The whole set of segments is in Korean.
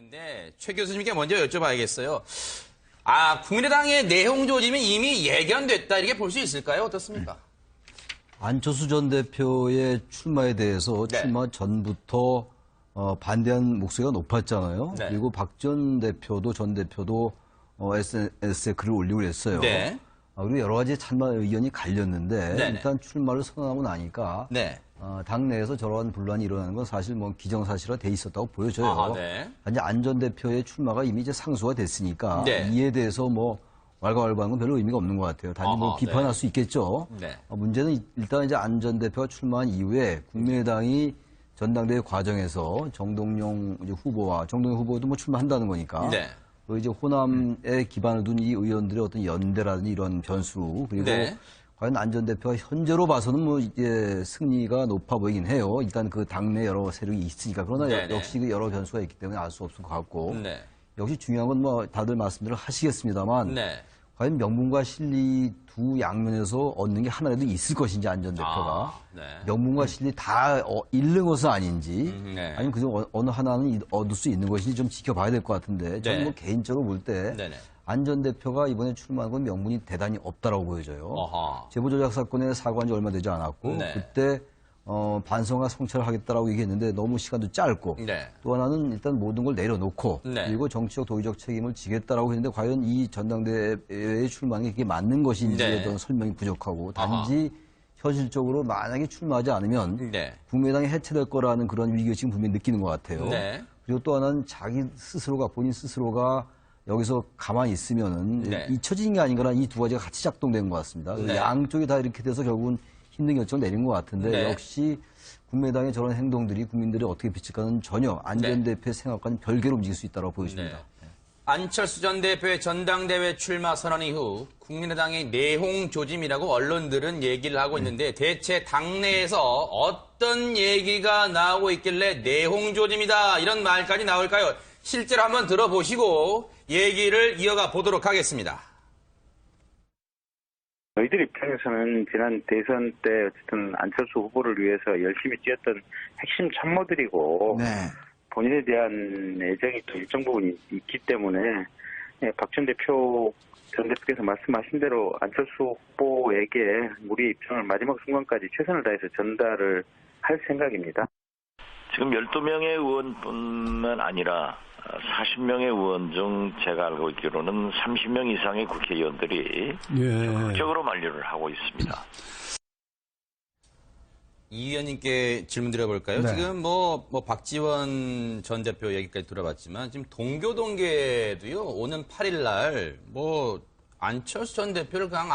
있는데 최 교수님께 먼저 여쭤봐야겠어요. 국민의당의 내용 조짐이 이미 예견됐다 이렇게 볼 수 있을까요? 어떻습니까? 안철수 전 대표의 출마에 대해서 네. 출마 전부터 반대한 목소리가 높았잖아요. 네. 그리고 박 전 대표도 SNS에 글을 올리고 그랬어요. 네. 그리고 여러 가지 찬반 의견이 갈렸는데 네네. 일단 출마를 선언하고 나니까 네. 당내에서 저러한 분란이 일어나는 건 사실 뭐 기정사실화 돼 있었다고 보여져요. 네. 이제 안 전 대표의 출마가 이미 이제 상수가 됐으니까 네. 이에 대해서 뭐 왈가왈부하는 건 별로 의미가 없는 것 같아요. 단지 뭐 비판할 네. 수 있겠죠. 네. 문제는 일단 이제 안 전 대표가 출마한 이후에 국민의당이 전당대회 과정에서 정동영 후보도 뭐 출마한다는 거니까. 네. 또 이제 호남에 기반을 둔 이 의원들의 어떤 연대라든지 이런 변수 그리고 네. 과연 안 전 대표가 현재로 봐서는 뭐 이제 승리가 높아 보이긴 해요. 일단 그 당내 여러 세력이 있으니까. 그러나 네네. 역시 그 여러 변수가 있기 때문에 알 수 없을 것 같고. 네. 역시 중요한 건 뭐 다들 말씀들을 하시겠습니다만. 네. 과연 명분과 실리 두 양면에서 얻는 게 하나라도 있을 것인지 안 전 대표가. 네. 명분과 실리 다 잃는 것은 아닌지. 네. 아니면 그중 어느 하나는 얻을 수 있는 것인지 좀 지켜봐야 될 것 같은데. 저는 네. 뭐 개인적으로 볼 때. 네네. 안 전 대표가 이번에 출마한 건 명분이 대단히 없다라고 보여져요. 제보조작 사건에 사과한 지 얼마 되지 않았고 네. 그때 반성과 성찰을 하겠다라고 얘기했는데 너무 시간도 짧고 네. 또 하나는 일단 모든 걸 내려놓고 네. 그리고 정치적 도의적 책임을 지겠다라고 했는데 과연 이 전당대회에 출마하는 게 그게 맞는 것인지에 네. 대한 설명이 부족하고 단지 현실적으로 만약에 출마하지 않으면 네. 국민의당이 해체될 거라는 그런 위기의식을 분명히 느끼는 것 같아요. 네. 그리고 또 하나는 본인 스스로가 여기서 가만히 있으면은 네. 잊혀진 게 아닌가라는 이 두 가지가 같이 작동된 것 같습니다. 네. 양쪽이 다 이렇게 돼서 결국은 힘든 결정을 내린 것 같은데 네. 역시 국민의당의 저런 행동들이 국민들이 어떻게 비칠까는 전혀 안 전 대표의 생각과는 별개로 움직일 수 있다고 보여집니다. 네. 안철수 전 대표의 전당대회 출마 선언 이후 국민의당의 내홍 조짐이라고 언론들은 얘기를 하고 있는데 대체 당내에서 어떤 얘기가 나오고 있길래 내홍 조짐이다 이런 말까지 나올까요? 실제로 한번 들어보시고 얘기를 이어가 보도록 하겠습니다. 저희들 입장에서는 지난 대선 때 어쨌든 안철수 후보를 위해서 열심히 뛰었던 핵심 참모들이고 본인에 대한 애정이 또 일정 부분 있기 때문에 박 전 대표께서 말씀하신 대로 안철수 후보에게 우리 입장을 마지막 순간까지 최선을 다해서 전달을 할 생각입니다. 지금 12명의 의원뿐만 아니라 40명의 의원 중 제가 알고 있기로는 30명 이상의 국회의원들이 적극적으로 만류를 하고 있습니다. 이 의원님께 질문 드려볼까요? 네. 지금 뭐 박지원 전 대표 얘기까지 들어봤지만 지금 동교동계도요 오는 8일 날 안철수 전 대표를 그냥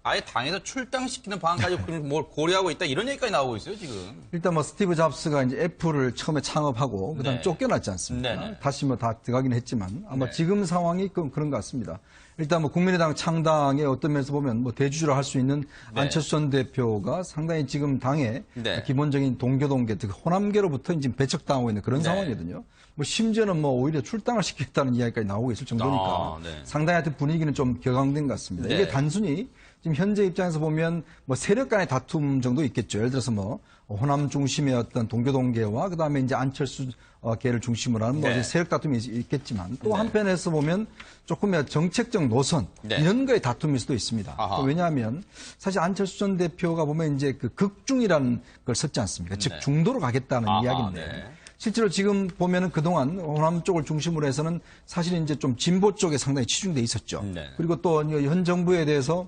아예 당에서 출당시키는 방안까지 뭘 고려하고 있다 이런 얘기까지 나오고 있어요 지금. 일단 뭐 스티브 잡스가 이제 애플을 처음에 창업하고 그다음 네. 쫓겨났지 않습니까? 네네. 다시 뭐 다 들어가긴 했지만 아마 네. 지금 상황이 그런 것 같습니다. 일단 뭐 국민의당 창당의 어떤 면에서 보면 뭐 대주주를 할 수 있는 네. 안철수 전 대표가 상당히 지금 당의 네. 기본적인 동교동계, 즉 호남계로부터 지금 배척당하고 있는 그런 네. 상황이거든요. 뭐 심지어는 뭐 오히려 출당을 시키겠다는 이야기까지 나오고 있을 정도니까 네. 상당히 하여튼 분위기는 좀 격앙된 것 같습니다. 네. 이게 단순히 지금 현재 입장에서 보면 뭐 세력 간의 다툼 정도 있겠죠. 예를 들어서 뭐 호남 중심의 어떤 동교동계와 그다음에 이제 안철수 계를 중심으로 하는 뭐 네. 세력 다툼이 있겠지만 또 네. 한편에서 보면 조금의 정책적 노선 네. 이런 거의 다툼일 수도 있습니다. 왜냐하면 사실 안철수 전 대표가 보면 이제 그 극중이라는 걸 썼지 않습니까? 즉 중도로 가겠다는 이야기인데 네. 실제로 지금 보면은 그동안 호남 쪽을 중심으로 해서는 사실 이제 좀 진보 쪽에 상당히 치중돼 있었죠. 네. 그리고 또 현 정부에 대해서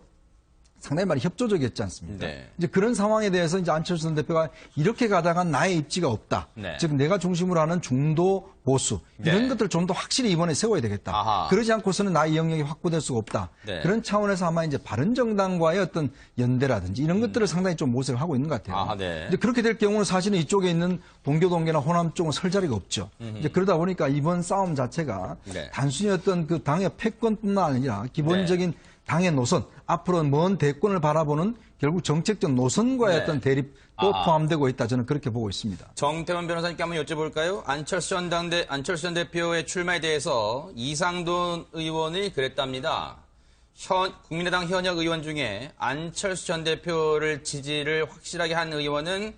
상당히 많이 협조적이었지 않습니까? 네. 이제 그런 상황에 대해서 이제 안철수 전 대표가 이렇게 가다간 나의 입지가 없다. 네. 즉 내가 중심으로 하는 중도 보수 이런 네. 것들을 좀 더 확실히 이번에 세워야 되겠다. 그러지 않고서는 나의 영역이 확보될 수가 없다. 네. 그런 차원에서 아마 이제 바른정당과의 어떤 연대라든지 이런 것들을 상당히 좀 모색을 하고 있는 것 같아요. 네. 이제 그렇게 될 경우는 사실은 이쪽에 있는 동교동계나 호남 쪽은 설 자리가 없죠. 이제 그러다 보니까 이번 싸움 자체가 네. 단순히 어떤 그 당의 패권뿐만 아니라 기본적인 당의 노선, 앞으로 먼 대권을 바라보는 결국 정책적 노선과의 네. 어떤 대립도 포함되고 있다. 저는 그렇게 보고 있습니다. 정태원 변호사님께 한번 여쭤볼까요? 안철수 전 대표의 출마에 대해서 이상돈 의원이 그랬답니다. 국민의당 현역 의원 중에 안철수 전 대표를 지지를 확실하게 한 의원은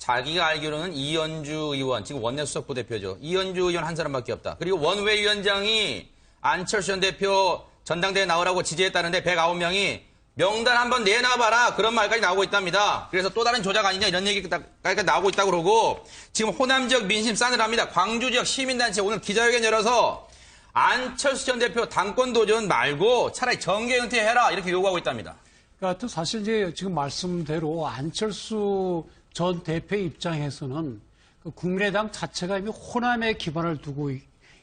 자기가 알기로는 이현주 의원, 지금 원내 수석부 대표죠. 이현주 의원 한 사람밖에 없다. 그리고 원외위원장이 안철수 전 대표 전당대회 나오라고 지지했다는데 109명이 명단 한번 내놔봐라. 그런 말까지 나오고 있답니다. 그래서 또 다른 조작 아니냐 이런 얘기까지 나오고 있다고 그러고 지금 호남 지역 민심 싸늘합니다. 광주 지역 시민단체 오늘 기자회견 열어서 안철수 전 대표 당권 도전 말고 차라리 정계 은퇴해라 이렇게 요구하고 있답니다. 그러니까 사실 이제 지금 말씀대로 안철수 전 대표 입장에서는 그 국민의당 자체가 이미 호남에 기반을 두고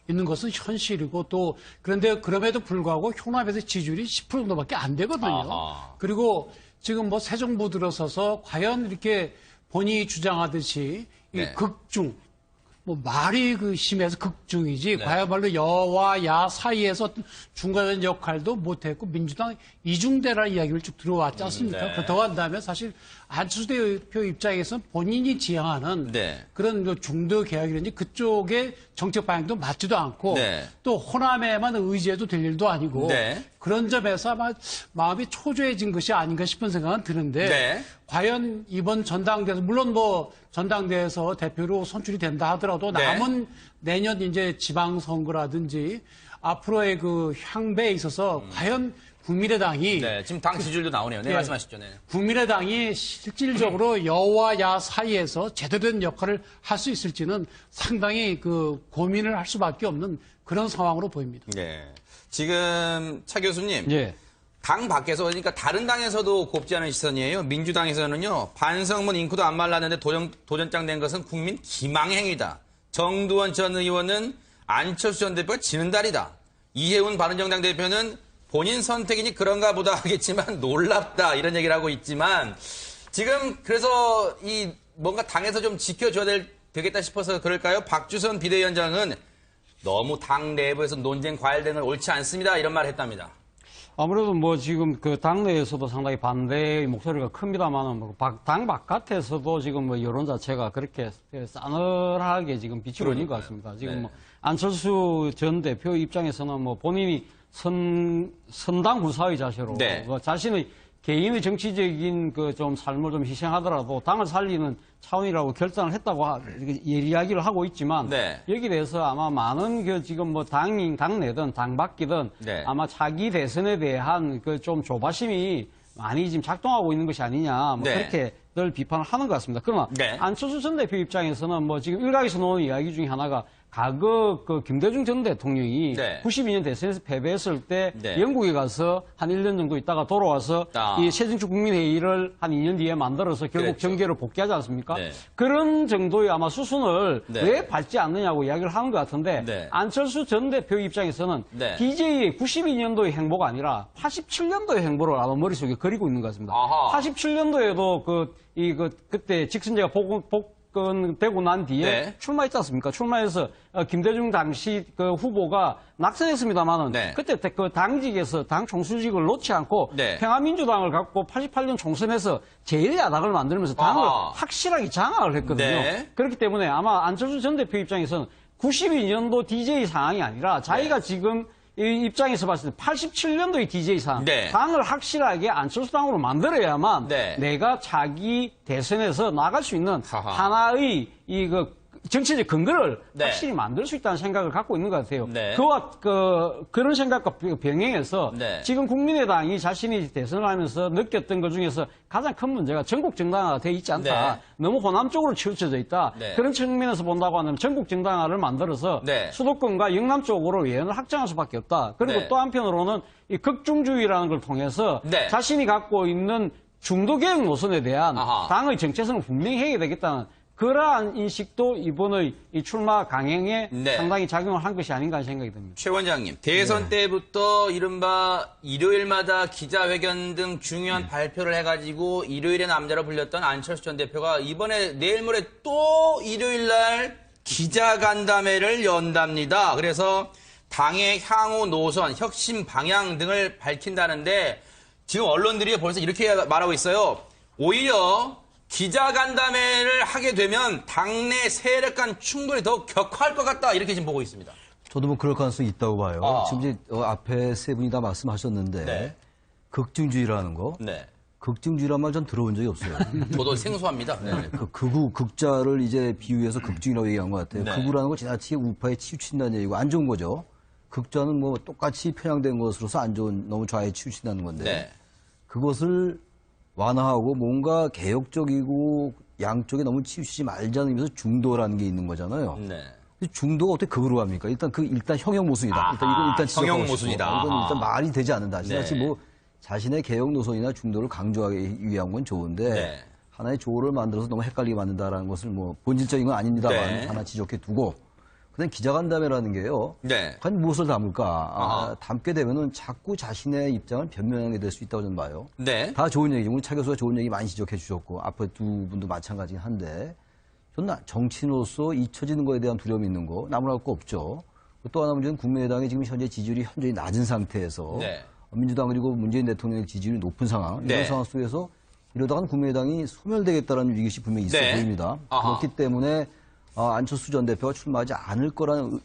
있는 것은 현실이고 또 그런데 그럼에도 불구하고 호남에서 지지율이 10% 정도밖에 안 되거든요. 아하. 그리고 지금 뭐 새 정부 들어서서 과연 이렇게 본인이 주장하듯이 이 네. 극중 뭐 말이 그 심해서 극중이지 네. 과야말로 여와 야 사이에서 어떤 중간적인 역할도 못했고 민주당 이중대라는 이야기를 쭉 들어왔지 않습니까? 네. 그렇다고 한다면 사실 안철수 대표 입장에서는 본인이 지향하는 네. 그런 그 중도 개혁이든지 그쪽의 정책 방향도 맞지도 않고 네. 또 호남에만 의지해도 될 일도 아니고 네. 그런 점에서 아마 마음이 초조해진 것이 아닌가 싶은 생각은 드는데 네. 과연 이번 전당대회에서 물론 뭐 전당대회에서 대표로 선출이 된다 하더라도 네. 남은 내년 이제 지방선거라든지 앞으로의 그 향배에 있어서 과연 국민의당이 네, 지금 당 지지율도 나오네요. 네, 네. 말씀하시죠. 네. 국민의당이 실질적으로 여와 야 사이에서 제대로 된 역할을 할 수 있을지는 상당히 그 고민을 할 수밖에 없는 그런 상황으로 보입니다. 네. 지금 차 교수님. 예. 당 밖에서 그러니까 다른 당에서도 곱지 않은 시선이에요. 민주당에서는요. 반성문 잉크도 안 말랐는데 도전장 낸 것은 국민 기망행위다. 정두원 전 의원은 안철수 전 대표가 지는 달이다. 이해운 바른정당 대표는 본인 선택이니 그런가 보다 하겠지만 놀랍다 이런 얘기를 하고 있지만 지금 그래서 이 뭔가 당에서 좀 지켜줘야 되겠다 싶어서 그럴까요? 박주선 비대위원장은 너무 당 내부에서 논쟁 과열되는 건 옳지 않습니다. 이런 말을 했답니다. 아무래도 뭐 지금 그 당내에서도 상당히 반대의 목소리가 큽니다만은 뭐 당 바깥에서도 지금 뭐 여론 자체가 그렇게 싸늘하게 지금 비치고 있는 것 같습니다. 지금 네. 뭐 안철수 전 대표 입장에서는 뭐 본인이 선당 후사의 자세로 네. 뭐 자신의 개인의 정치적인 그 좀 삶을 좀 희생하더라도 당을 살리는 차원이라고 결단을 했다고 이야기를 하고 있지만 네. 여기에 대해서 아마 많은 그 지금 뭐 당내든 당 밖이든 네. 아마 차기 대선에 대한 그 좀 조바심이 많이 지금 작동하고 있는 것이 아니냐 뭐 네. 그렇게 늘 비판을 하는 것 같습니다. 그러나 네. 안철수 전 대표 입장에서는 뭐 지금 일각에서 나오는 이야기 중에 하나가 과거 그 김대중 전 대통령이 네. 92년 대선에서 패배했을 때 네. 영국에 가서 한 1년 정도 있다가 돌아와서 이 새정치 국민회의를 한 2년 뒤에 만들어서 결국 그랬죠. 정계를 복귀하지 않습니까? 네. 그런 정도의 아마 수순을 네. 왜 밟지 않느냐고 이야기를 하는 것 같은데 네. 안철수 전 대표 입장에서는 네. DJ의 92년도의 행보가 아니라 87년도의 행보를 아마 머릿속에 그리고 있는 것 같습니다. 아하. 87년도에도 그때 직선제가 복권되고 난 뒤에 네. 출마했지 않습니까? 출마해서 김대중 당시 그 후보가 낙선했습니다만은 네. 그때 그 당직에서 당 총수직을 놓지 않고 네. 평화민주당을 갖고 88년 총선에서 제1야당을 만들면서 당을 아하. 확실하게 장악을 했거든요. 네. 그렇기 때문에 아마 안철수 전 대표 입장에서는 92년도 DJ 상황이 아니라 자기가 네. 지금 이 입장에서 봤을 때 87년도의 DJ 상황, 네. 당을 확실하게 안철수 당으로 만들어야만 네. 내가 자기 대선에서 나갈 수 있는 하하. 하나의 정치적 근거를 네. 확실히 만들 수 있다는 생각을 갖고 있는 것 같아요. 네. 그런 생각과 병행해서 네. 지금 국민의당이 자신이 대선을 하면서 느꼈던 것 중에서 가장 큰 문제가 전국 정당화가 돼 있지 않다. 네. 너무 호남 쪽으로 치우쳐져 있다. 네. 그런 측면에서 본다고 하면 전국 정당화를 만들어서 네. 수도권과 영남 쪽으로 예언을 확장할 수밖에 없다. 그리고 네. 또 한편으로는 이 극중주의라는 걸 통해서 네. 자신이 갖고 있는 중도개혁 노선에 대한 아하. 당의 정체성을 분명히 해야 되겠다는 그러한 인식도 이번의 이 출마 강행에 네. 상당히 작용을 한 것이 아닌가 하는 생각이 듭니다. 최 원장님, 대선 때부터 이른바 일요일마다 기자회견 등 중요한 발표를 해가지고 일요일의 남자로 불렸던 안철수 전 대표가 이번에 내일 모레 또 일요일 날 기자간담회를 연답니다. 그래서 당의 향후 노선, 혁신 방향 등을 밝힌다는데 지금 언론들이 벌써 이렇게 말하고 있어요. 오히려 기자간담회를 하게 되면 당내 세력 간 충돌이 더 격화할 것 같다. 이렇게 지금 보고 있습니다. 저도 뭐 그럴 가능성이 있다고 봐요. 아. 지금 이제 앞에 세 분이 다 말씀하셨는데 네. 극중주의라는 거 네. 극중주의란 말 전 들어본 적이 없어요. 저도 생소합니다. 네. 그 극우, 극자를 이제 비유해서 극중이라고 얘기한 것 같아요. 네. 극우라는 걸 지나치게 우파에 치우친다는 얘기고 안 좋은 거죠. 극자는 뭐 똑같이 편향된 것으로서 안 좋은, 너무 좌에 치우친다는 건데. 네. 그것을 완화하고 뭔가 개혁적이고 양쪽에 너무 치우치지 말자는 의미에서 중도라는 게 있는 거잖아요. 네. 중도가 어떻게 극으로 갑니까? 일단 형용 모순이다. 이건 형용 모순이다. 이건 일단 말이 되지 않는다. 지나치 네. 뭐 자신의 개혁 노선이나 중도를 강조하기 위한 건 좋은데 네. 하나의 조를 만들어서 너무 헷갈리게 만든다라는 것을 뭐 본질적인 건 아닙니다만 네. 하나 지적해 두고 그다음 기자간담회라는 게요. 네. 과연 무엇을 담을까? 아하. 담게 되면은 자꾸 자신의 입장을 변명하게 될 수 있다고 저는 봐요. 네. 다 좋은 얘기죠. 우리 차 교수가 좋은 얘기 많이 지적해 주셨고 앞에 두 분도 마찬가지긴 한데 저는 정치인으로서 잊혀지는 거에 대한 두려움이 있는 거 나무랄 거 없죠. 또 하나 문제는 국민의당이 지금 현재 지지율이 현저히 낮은 상태에서 네. 민주당 그리고 문재인 대통령의 지지율이 높은 상황 네. 이런 상황 속에서 이러다가는 국민의당이 소멸되겠다라는 위기시 분명히 있어 네. 보입니다. 아하. 그렇기 때문에 안철수 전 대표가 출마하지 않을 거라는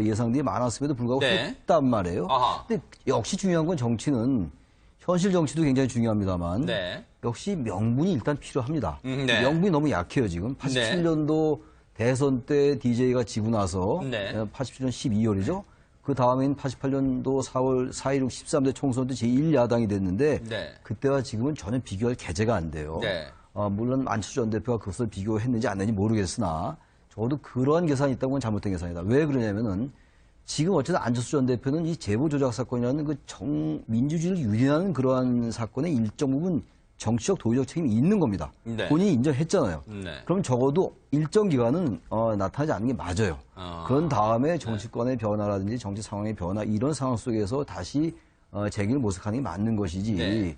예상들이 많았음에도 불구하고 네. 했단 말이에요. 아하. 근데 역시 중요한 건 정치는 현실 정치도 굉장히 중요합니다만 네. 역시 명분이 일단 필요합니다. 네. 명분이 너무 약해요 지금. 87년도 대선 때 DJ가 지고 나서 네. 87년 12월이죠. 그 다음엔 88년도 4월 4.16 13대 총선 때 제1야당이 됐는데 네. 그때와 지금은 전혀 비교할 계제가 안 돼요. 네. 물론 안철수 전 대표가 그것을 비교했는지 안 했는지 모르겠으나 적어도 그러한 계산이 있다고 하면 잘못된 계산이다. 왜 그러냐면은 지금 어쨌든 안철수 전 대표는 이 제보 조작 사건이라는 그 민주주의를 유린하는 그러한 사건의 일정 부분 정치적 도의적 책임이 있는 겁니다. 네. 본인이 인정했잖아요. 네. 그럼 적어도 일정 기간은 나타나지 않는 게 맞아요. 그런 다음에 정치권의 변화라든지 정치 상황의 변화 이런 상황 속에서 다시 재기를 모색하는 게 맞는 것이지. 네.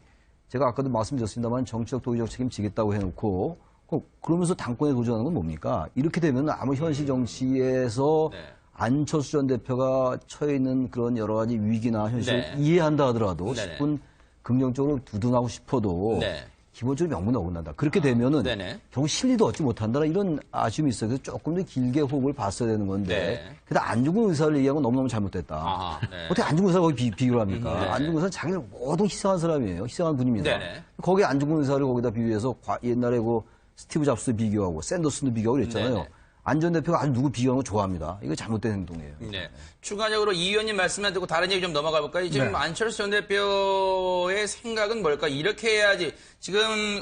제가 아까도 말씀드렸습니다만 정치적 도의적 책임 지겠다고 해놓고 그러면서 당권에 도전하는 건 뭡니까? 이렇게 되면 아무 현실 정치에서 네. 안철수 전 대표가 처해 있는 그런 여러 가지 위기나 현실을 네. 이해한다 하더라도 네네. 10분 긍정적으로 두둔하고 싶어도 네. 기본적으로 명분이 어긋난다. 그렇게 되면은 네네. 결국 실리도 얻지 못한다라 이런 아쉬움이 있어요. 그래서 조금 더 길게 호흡을 봤어야 되는 건데 네. 근데 안중근 의사를 얘기한 건 너무너무 잘못됐다. 아하, 네. 어떻게 안중근 의사가 거기 비교를 합니까? 네. 안중근 의사는 자기를 모두 희생한 사람이에요. 희생한 분입니다. 네네. 거기에 안중근 의사를 거기다 비교해서 옛날에 그 스티브 잡스 비교하고 샌더슨도 비교하고 그랬잖아요. 네네. 안 전 대표가 아주 누구 비교하는 거 좋아합니다. 이거 잘못된 행동이에요. 네. 추가적으로 이 의원님 말씀만 듣고 다른 얘기 좀 넘어가 볼까요? 지금 네. 안철수 전 대표의 생각은 뭘까? 이렇게 해야지. 지금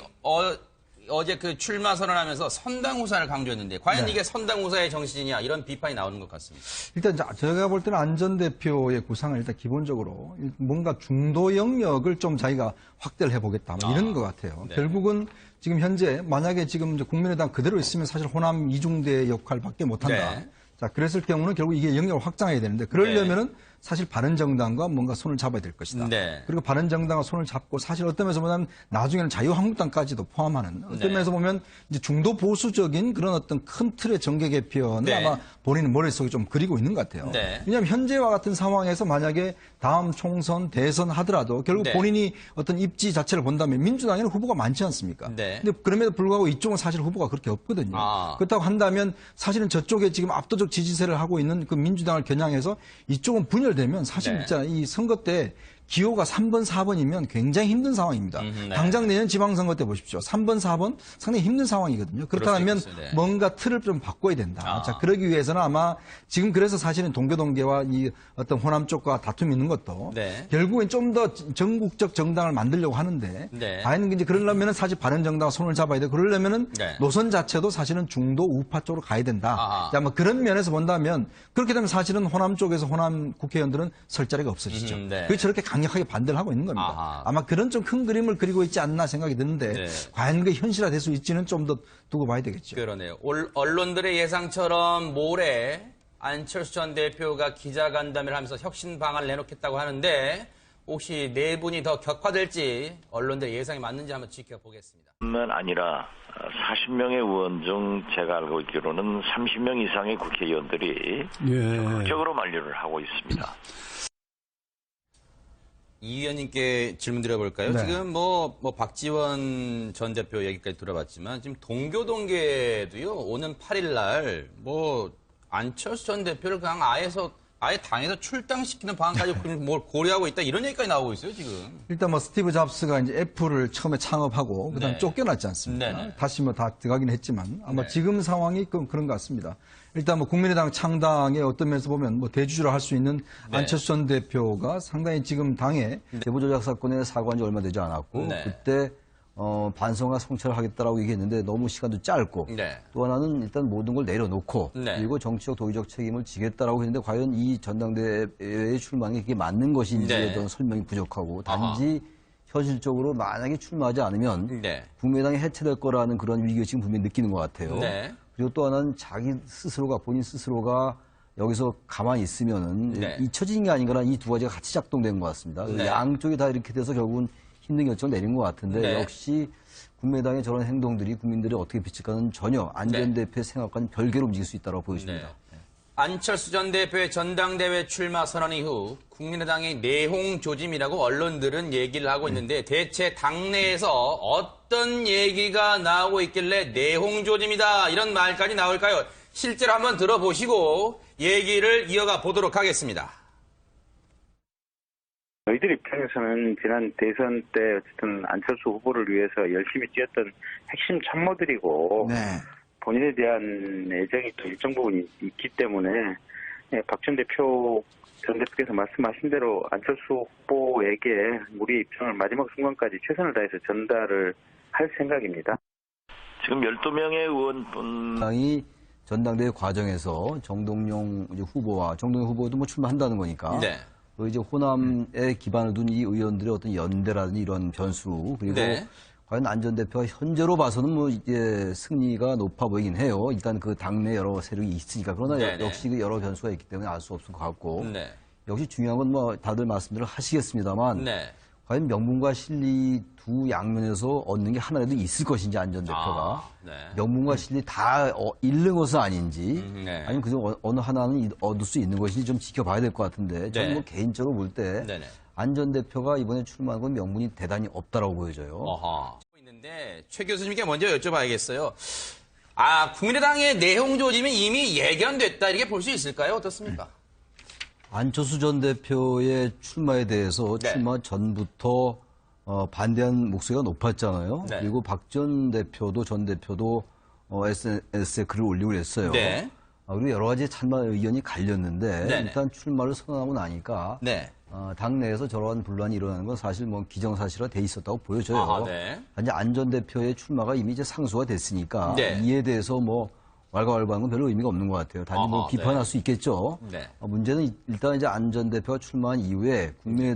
어제 그 출마 선언하면서 선당후사를 강조했는데 과연 이게 선당후사의 정신이냐 이런 비판이 나오는 것 같습니다. 일단 제가 볼 때는 안 전 대표의 구상은 일단 기본적으로 뭔가 중도 영역을 좀 자기가 확대를 해보겠다 뭐 이런 것 같아요. 네. 결국은 지금 현재 만약에 지금 이제 국민의당 그대로 있으면 사실 호남 이중대 역할밖에 못한다. 네. 자 그랬을 경우는 결국 이게 영역을 확장해야 되는데 그러려면은 사실 바른정당과 뭔가 손을 잡아야 될 것이다. 네. 그리고 바른정당과 손을 잡고 사실 어떤 면에서 보면 나중에는 자유한국당까지도 포함하는 어떤 네. 면에서 보면 이제 중도 보수적인 그런 어떤 큰 틀의 정계 개편을 네. 아마 본인 머릿속에 좀 그리고 있는 것 같아요. 네. 왜냐하면 현재와 같은 상황에서 만약에 다음 총선, 대선 하더라도 결국 네. 본인이 어떤 입지 자체를 본다면 민주당에는 후보가 많지 않습니까? 네. 근데 그럼에도 불구하고 이쪽은 사실 후보가 그렇게 없거든요. 아. 그렇다고 한다면 사실은 저쪽에 지금 압도적 지지세를 하고 있는 그 민주당을 겨냥해서 이쪽은 분열되면 사실 네. 진짜 이 선거 때 기호가 3번, 4번이면 굉장히 힘든 상황입니다. 네. 당장 내년 지방선거 때 보십시오. 3번, 4번 상당히 힘든 상황이거든요. 그렇다면 있겠어요. 네. 뭔가 틀을 좀 바꿔야 된다. 아. 자, 그러기 위해서는 아마 지금 그래서 사실은 동교동계와 이 어떤 호남 쪽과 다툼이 있는 것도 네. 결국엔 좀 더 전국적 정당을 만들려고 하는데 네. 과연 이제 그러려면은 사실 바른정당 손을 잡아야 돼. 그러려면은 네. 노선 자체도 사실은 중도 우파 쪽으로 가야 된다. 아하. 자, 뭐 그런 면에서 본다면 그렇게 되면 사실은 호남 쪽에서 호남 국회의원들은 설 자리가 없어지죠. 네. 그게 저렇게 강력하게 반대를 하고 있는 겁니다. 아하. 아마 그런 좀 큰 그림을 그리고 있지 않나 생각이 드는데 네. 과연 그게 현실화될 수 있지는 좀 더 두고 봐야 되겠죠. 그러네요. 언론들의 예상처럼 모레 안철수 전 대표가 기자간담회를 하면서 혁신 방안을 내놓겠다고 하는데 혹시 네 분이 더 격화될지 언론들의 예상이 맞는지 한번 지켜보겠습니다. 뿐만 아니라 40명의 의원 중 제가 알고 있기로는 30명 이상의 국회의원들이 적극적으로 만류를 하고 있습니다. 이 의원님께 질문 드려볼까요? 네. 지금 뭐 박지원 전 대표 얘기까지 들어봤지만 지금 동교동계도요 오는 8일 날 뭐 안철수 전 대표를 그냥 아예 당에서 출당시키는 방안까지 뭘 고려하고 있다 이런 얘기까지 나오고 있어요 지금. 일단 뭐 스티브 잡스가 이제 애플을 처음에 창업하고 그다음 네. 쫓겨났지 않습니까? 네네. 다시 뭐 다 들어가긴 했지만 아마 네. 지금 상황이 그런 것 같습니다. 일단 뭐 국민의당 창당의 어떤 면에서 보면 뭐 대주주를 할 수 있는 네. 안철수 전 대표가 상당히 지금 당에 제보 조작 사건에 사과한 지 얼마 되지 않았고 네. 그때 반성과 성찰을 하겠다라고 얘기했는데 너무 시간도 짧고 네. 또 하나는 일단 모든 걸 내려놓고 네. 그리고 정치적 도의적 책임을 지겠다라고 했는데 과연 이 전당대회에 출마하는 게 그게 맞는 것인지에 네. 대한 설명이 부족하고 단지 현실적으로 만약에 출마하지 않으면 네. 국민의당이 해체될 거라는 그런 위기를 지금 분명히 느끼는 것 같아요. 네. 그리고 또 하나는 자기 스스로가 본인 스스로가 여기서 가만히 있으면은 네. 잊혀지는 게 아닌가라는 이 두 가지가 같이 작동된 것 같습니다. 네. 양쪽이 다 이렇게 돼서 결국은 힘든 결정을 내린 것 같은데 네. 역시 국민의당의 저런 행동들이 국민들이 어떻게 비칠까는 전혀 안전 대표의 생각과는 별개로 움직일 수 있다고 보여집니다. 네. 안철수 전 대표의 전당대회 출마 선언 이후 국민의당의 내홍 조짐이라고 언론들은 얘기를 하고 있는데 대체 당내에서 어떤 얘기가 나오고 있길래 내홍 조짐이다 이런 말까지 나올까요? 실제로 한번 들어보시고 얘기를 이어가 보도록 하겠습니다. 저희들 입장에서는 지난 대선 때 어쨌든 안철수 후보를 위해서 열심히 뛰었던 핵심 참모들이고 본인에 대한 애정이 또 일정 부분 있기 때문에 박 전 대표께서 말씀하신 대로 안철수 후보에게 우리의 입장을 마지막 순간까지 최선을 다해서 전달을 할 생각입니다. 지금 12명의 의원분 당이 전당대회 과정에서 정동영 이제 후보와 정동영 후보도 뭐 출마한다는 거니까 네. 그 이제 호남에 기반을 둔 이 의원들의 어떤 연대라든지 이런 변수 그리고 네. 과연 안 전 대표가 현재로 봐서는 뭐 이제 승리가 높아 보이긴 해요. 일단 그 당내 여러 세력이 있으니까 그러나 네네. 역시 그 여러 변수가 있기 때문에 알 수 없을 것 같고 네. 역시 중요한 건 뭐 다들 말씀들을 하시겠습니다만 네. 과연 명분과 실리 두 양면에서 얻는 게 하나라도 있을 것인지 안 전 대표가 네. 명분과 실리 다 잃는 것은 아닌지 네. 아니면 그중 어느 하나는 얻을 수 있는 것인지 좀 지켜봐야 될 것 같은데 저는 네. 뭐 개인적으로 볼 때 네네. 안 전 대표가 이번에 출마한 건 명분이 대단히 없다라고 보여져요. 어허. 있는데 최 교수님께 먼저 여쭤봐야겠어요. 국민의당의 내홍 조짐이 이미 예견됐다 이렇게 볼 수 있을까요? 어떻습니까? 안철수 전 대표의 출마에 대해서 네. 출마 전부터 반대한 목소리가 높았잖아요. 네. 그리고 박 전 대표도 전 대표도 SNS에 글을 올리고 그랬어요. 네. 그리고 여러 가지 찬반 의견이 갈렸는데 네네. 일단 출마를 선언하고 나니까 네. 당내에서 저러한 분란이 일어나는 건 사실 뭐 기정사실화 돼 있었다고 보여져요. 아하, 네. 이제 안 전 대표의 출마가 이미 이제 상수가 됐으니까 네. 이에 대해서 뭐 왈가왈부하는 건 별로 의미가 없는 것 같아요. 단지 뭐 아하, 비판할 네. 수 있겠죠. 네. 문제는 일단 이제 안 전 대표가 출마한 이후에 국민의당